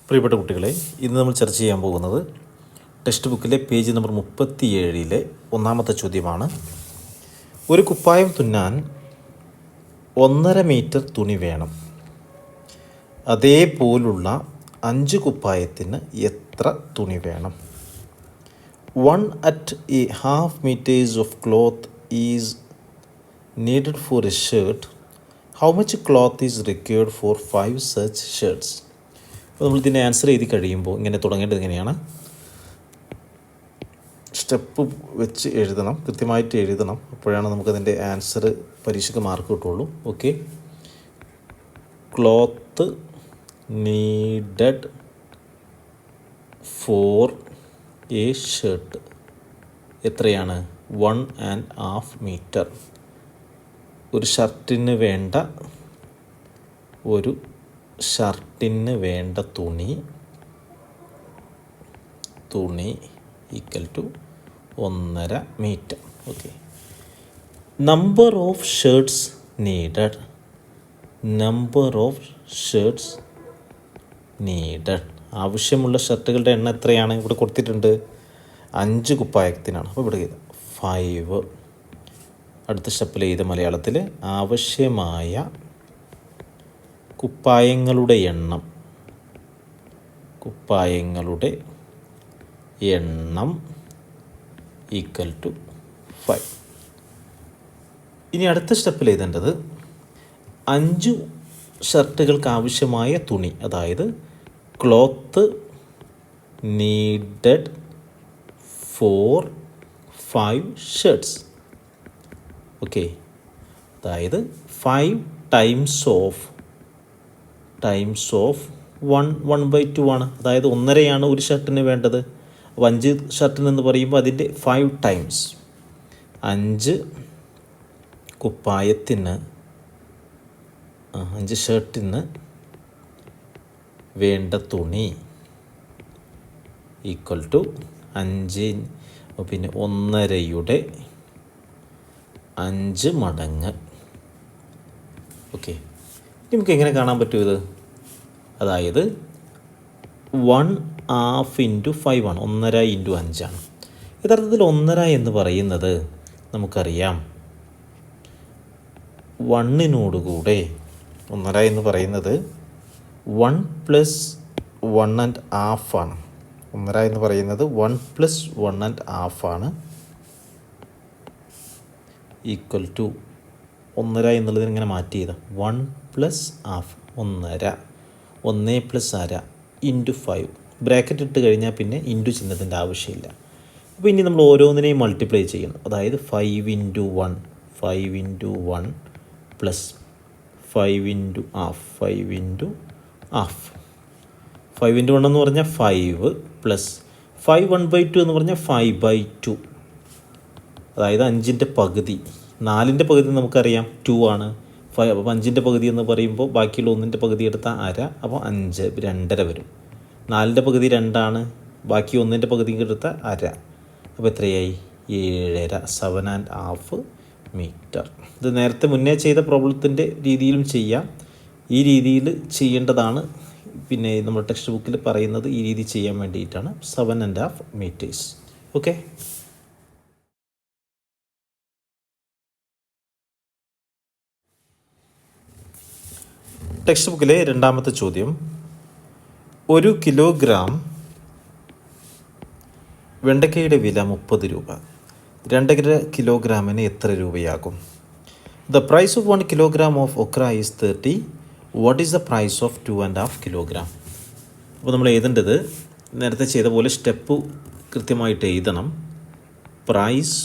പ്രിയപ്പെട്ട കുട്ടികളെ, ഇന്ന് നമ്മൾ ചർച്ച ചെയ്യാൻ പോകുന്നത് ടെക്സ്റ്റ് ബുക്കിലെ പേജ് നമ്പർ 37 ഒന്നാമത്തെ ചോദ്യമാണ്. ഒരു കുപ്പായം തുന്നാൻ 1.5 മീറ്റർ തുണി വേണം. അതേപോലുള്ള 5 കുപ്പായത്തിന് എത്ര തുണി വേണം? 1.5 meters of cloth is needed for a shirt. How much cloth is required for 5 such shirts? അപ്പോൾ നമ്മൾ ഇതിൻ്റെ ആൻസർ എഴുതി കഴിയുമ്പോൾ ഇങ്ങനെ തുടങ്ങേണ്ടത് ഇങ്ങനെയാണ്. സ്റ്റെപ്പ് വെച്ച് എഴുതണം, കൃത്യമായിട്ട് എഴുതണം. അപ്പോഴാണ് നമുക്കതിൻ്റെ ആൻസർ പരീക്ഷയ്ക്ക് മാർക്ക് കിട്ടുള്ളൂ. Okay, cloth needed for a shirt എത്രയാണ്? 1.5 മീറ്റർ. ഒരു ഷർട്ടിന് വേണ്ട തുണി equal to 1.5 metre. Okay, number of shirts needed. ആവശ്യമുള്ള ഷർട്ടുകളുടെ എണ്ണം എത്രയാണ്? ഇവിടെ കൊടുത്തിട്ടുണ്ട് 5 കുപ്പായത്തിനാണ്. അപ്പോൾ ഇവിടെ 5. അടുത്ത സ്റ്റെപ്പിൽ എഴുത മലയാളത്തിൽ ആവശ്യമായ കുപ്പായങ്ങളുടെ എണ്ണം ഈക്വൽ ടു 5. ഇനി അടുത്ത സ്റ്റെപ്പിൽ എഴുതേണ്ടത് 5 ഷർട്ടുകൾക്ക് ആവശ്യമായ തുണി, അതായത് cloth needed four 5 shirts. Okay, അതായത് 5 ടൈംസ് ഓഫ് 1/2 ആണ്. അതായത് 1.5 ഒരു ഷർട്ടിന് വേണ്ടത്. 5 ഷർട്ടിന് എന്ന് പറയുമ്പോൾ അതിൻ്റെ 5 ടൈംസ്. 5 കുപ്പായത്തിന് 5 ഷർട്ടിന് വേണ്ട തുണി ഈക്വൽ ടു 5, പിന്നെ 1.5യുടെ 5 മടങ്ങ്. ഓക്കെ, നമുക്ക് എങ്ങനെ കാണാൻ പറ്റും ഇത്? അതായത് 1/2 × 5 ആണ്. 1.5 × 5 ആണ്. യഥാർത്ഥത്തിൽ 1.5 എന്ന് പറയുന്നത് നമുക്കറിയാം 1നോടുകൂടെ 1.5 എന്ന് പറയുന്നത് 1 + 1.5 ആണ്. 1.5 എന്ന് പറയുന്നത് 1 + 1.5 ആണ്. ഈക്വൽ ടു 1.5 എന്നുള്ളതിന് ഇങ്ങനെ മാറ്റി ചെയ്താൽ 1 + 1/2 1.5 1 + 1/2 × 5. ബ്രാക്കറ്റ് ഇട്ട് കഴിഞ്ഞാൽ പിന്നെ ഇൻറ്റു ചിഹ്നത്തിൻ്റെ ആവശ്യമില്ല. അപ്പോൾ ഇനി നമ്മൾ ഓരോന്നിനെയും മൾട്ടിപ്ലൈ ചെയ്യണം. അതായത് 5 × 1 5 × 1 + 5 × 1/2 5 × 1/2. 5 × 1 എന്ന് പറഞ്ഞാൽ 5 + 5 1/2 എന്ന് പറഞ്ഞാൽ 5/2. അതായത് 5ൻ്റെ പകുതി. 4ൻ്റെ പകുതി നമുക്കറിയാം 2 ആണ്. 5 അപ്പോൾ 5ൻ്റെ പകുതി എന്ന് പറയുമ്പോൾ ബാക്കിയുള്ള 1ൻ്റെ പകുതി എടുത്താൽ 1/2. അപ്പോൾ 5 2.5 വരും. 4ൻ്റെ പകുതി 2 ആണ്. ബാക്കി 1ൻ്റെ പകുതി എടുത്താൽ 1/2. അപ്പോൾ എത്രയായി? 7.5 7.5 മീറ്റർ. ഇത് നേരത്തെ മുന്നേ ചെയ്ത പ്രോബ്ലത്തിൻ്റെ രീതിയിലും ചെയ്യാം. ഈ രീതിയിൽ ചെയ്യേണ്ടതാണ്. പിന്നെ നമ്മുടെ ടെക്സ്റ്റ് ബുക്കിൽ പറയുന്നത് ഈ രീതി ചെയ്യാൻ വേണ്ടിയിട്ടാണ്. 7.5 മീറ്റേഴ്സ്. ഓക്കെ, ടെക്സ്റ്റ് ബുക്കിലെ രണ്ടാമത്തെ ചോദ്യം. 1 കിലോഗ്രാം വെണ്ടയ്ക്കയുടെ വില 30 രൂപ. 2 കിലോഗ്രാമിന് എത്ര രൂപയാകും? The price of 1 kilogram of okra is 30. What is the price of 2.5 kilogram? അപ്പോൾ നമ്മൾ എഴുതേണ്ടത് നേരത്തെ ചെയ്ത പോലെ സ്റ്റെപ്പ് കൃത്യമായിട്ട് എഴുതണം. പ്രൈസ്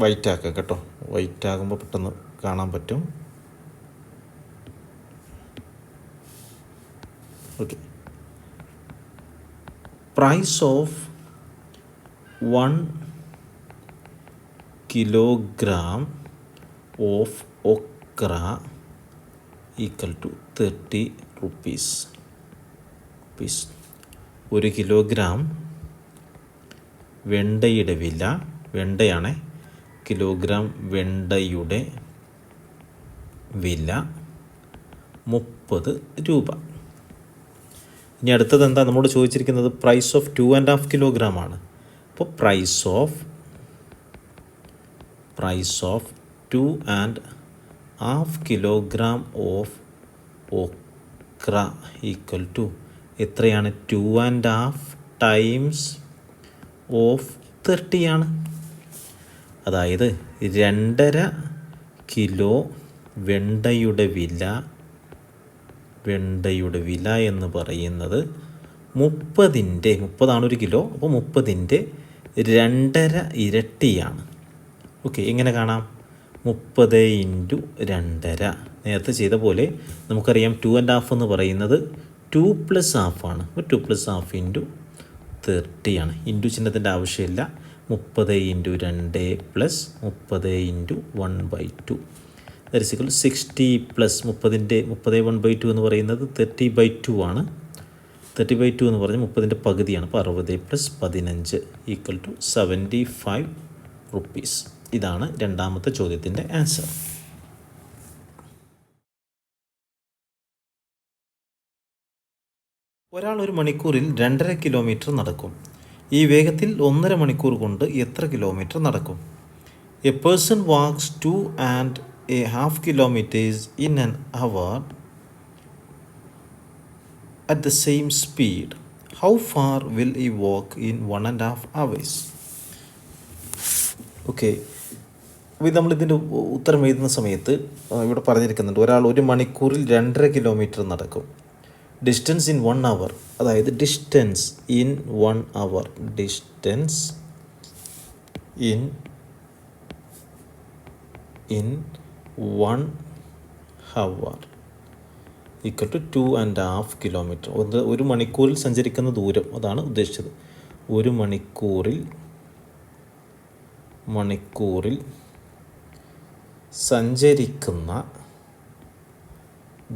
വൈറ്റ് ആക്കുക കേട്ടോ. വൈറ്റ് ആകുമ്പോൾ പെട്ടെന്ന് കാണാൻ പറ്റും. Okay, price of 1 kilogram of okra equal to 30 rupees. 1 kilogram വെണ്ടയുടെ വില, വെണ്ടയാണ് കിലോഗ്രാം വെണ്ടയുടെ വില 30 രൂപ. ഇനി അടുത്തത് എന്താ നമ്മളോട് ചോദിച്ചിരിക്കുന്നത്? പ്രൈസ് ഓഫ് 2.5 കിലോഗ്രാം ആണ്. അപ്പോൾ price of 2.5 kilogram of okra equal to എത്രയാണ്? 2.5 ടൈംസ് ഓഫ് 30 ആണ്. അതായത് 2.5 കിലോ വെണ്ടയുടെ വില എന്ന് പറയുന്നത് 30 1 കിലോ, അപ്പോൾ 30ൻ്റെ 2.5 ഇരട്ടിയാണ്. ഓക്കെ, എങ്ങനെ കാണാം? 30 × 2.5. നേരത്തെ ചെയ്ത പോലെ നമുക്കറിയാം 2.5 എന്ന് പറയുന്നത് 2 + 1/2 ആണ്. അപ്പോൾ 2 + 1/2 × 30 ആണ്. ഇൻറ്റു ചിഹ്നത്തിൻ്റെ ആവശ്യമില്ല. 30 × 2 + 30 × 1/2 ദാറ്റ് ഈസ് ഈക്വൽ 60 + 30 1/2 എന്ന് പറയുന്നത് 30/2 ആണ്. 30/2 എന്ന് പറഞ്ഞാൽ 30ൻ്റെ പകുതിയാണ്. അപ്പോൾ 60 + 15 ഈക്വൽ ടു 75 റുപ്പീസ്. ഇതാണ് രണ്ടാമത്തെ ചോദ്യത്തിൻ്റെ ആൻസർ. ഒരാൾ ഒരു മണിക്കൂറിൽ 2.5 കിലോമീറ്റർ നടക്കും. ഈ വേഗത്തിൽ 1.5 മണിക്കൂർ കൊണ്ട് എത്ര കിലോമീറ്റർ നടക്കും? A person wax 2.5 kilometers in an hour at the same speed. How far will he walk in 1.5 hours? Okay, അപ്പോൾ നമ്മളിതിൻ്റെ ഉത്തരം എഴുതുന്ന സമയത്ത് ഇവിടെ പറഞ്ഞിരിക്കുന്നുണ്ട് ഒരാൾ ഒരു മണിക്കൂറിൽ 2.5 കിലോമീറ്റർ നടക്കും. ഡിസ്റ്റൻസ് ഇൻ 1 hour, അതായത് distance in 1 hour equal to 2.5 kilometre. ഒരു മണിക്കൂറിൽ സഞ്ചരിക്കുന്ന ദൂരം, അതാണ് ഉദ്ദേശിച്ചത്. ഒരു മണിക്കൂറിൽ സഞ്ചരിക്കുന്ന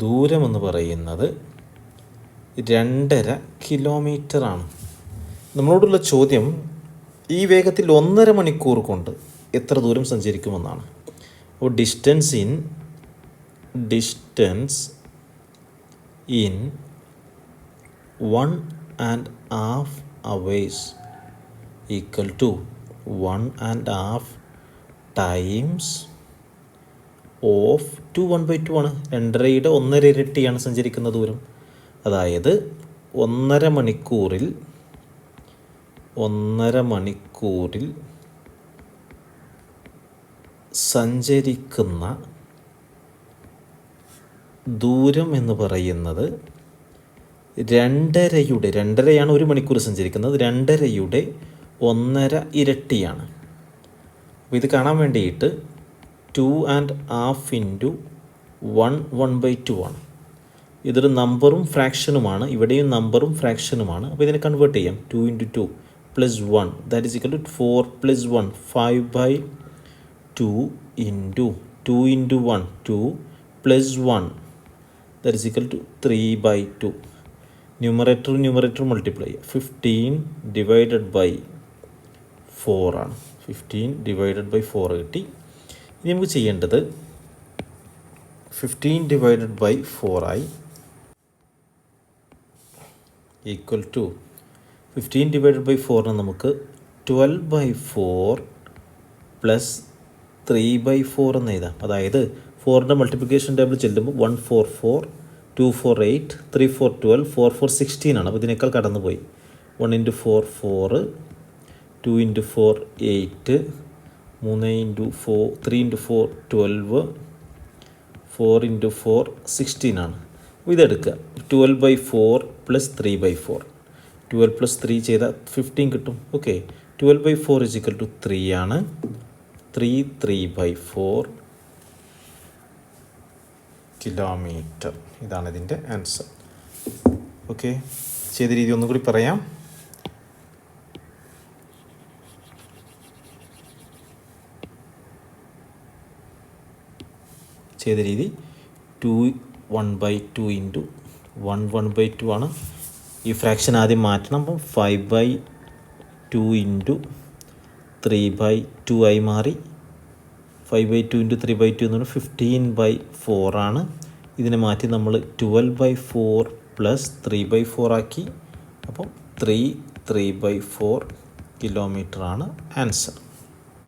ദൂരമെന്ന് പറയുന്നത് 2.5 കിലോമീറ്റർ ആണ്. നമ്മളോടുള്ള ചോദ്യം ഈ വേഗത്തിൽ 1.5 മണിക്കൂർ കൊണ്ട് എത്ര ദൂരം സഞ്ചരിക്കുമെന്നാണ്. അപ്പോൾ distance in 1.5 hours equal to 1.5 times of 2 1/2 ആണ്. 2.5യുടെ 1.5 ഇരട്ടിയാണ് സഞ്ചരിക്കുന്ന ദൂരം. അതായത് 1.5 മണിക്കൂറിൽ സഞ്ചരിക്കുന്ന ദൂരം എന്ന് പറയുന്നത് 2.5യാണ് ഒരു മണിക്കൂർ സഞ്ചരിക്കുന്നത്. 2.5യുടെ 1.5 ഇരട്ടിയാണ്. അപ്പോൾ ഇത് കാണാൻ വേണ്ടിയിട്ട് 2.5 × 1/2 ആണ്. ഇതൊരു നമ്പറും ഫ്രാക്ഷനുമാണ്. ഇവിടെയും നമ്പറും ഫ്രാക്ഷനുമാണ്. അപ്പോൾ ഇതിനെ കൺവേർട്ട് ചെയ്യാം. 2 × 2 + 1 that is equal to 4 + 1 5/2 × 2 × 1 2 + 1 that is equal to 3/2. Numerator multiply ചെയ്യുക. 15 / 4 ആണ്. 15 / 4 കിട്ടി. ഇനി നമുക്ക് ചെയ്യേണ്ടത് 15 / 4 ആയി ഈക്വൽ ടു 15 / 4 നമുക്ക് 12/4 + 3/4 എന്ന് എഴുതാം. അതായത് 4ൻ്റെ മൾട്ടിപ്ലിക്കേഷൻ ടേബിൾ ചെല്ലുമ്പോൾ 1 4 4 2 4 8 3 4 12 4 4 16 ആണ്. അപ്പോൾ ഇതിനേക്കാൾ കടന്നുപോയി. 1 × 4 4 2 × 4 8 3 × 4 3 × 4 12 4 × 4 16 ആണ്. ഇതെടുക്കുക. 12/4 + 3/4 12 + 3 ചെയ്താൽ 15 കിട്ടും. ഓക്കെ, 12/4 = 3 ആണ്. 3/4 കിലോമീറ്റർ. ഇതാണ് ഇതിൻ്റെ ആൻസർ. ഓക്കെ, ചെയ്ത രീതി ഒന്നും കൂടി പറയാം. ചെയ്ത രീതി 2 1/2 × 1 1/2 ആണ്. ഈ ഫ്രാക്ഷൻ ആദ്യം മാറ്റണം. അപ്പം 5/2 × 3/2 ആയി മാറി. 5/2 × 3/2 എന്ന് പറഞ്ഞാൽ 15/4 ആണ്. ഇതിനെ മാറ്റി നമ്മൾ 12/4 പ്ലസ് 3/4 ആക്കി. അപ്പോൾ 3/4 കിലോമീറ്ററാണ് ആൻസർ.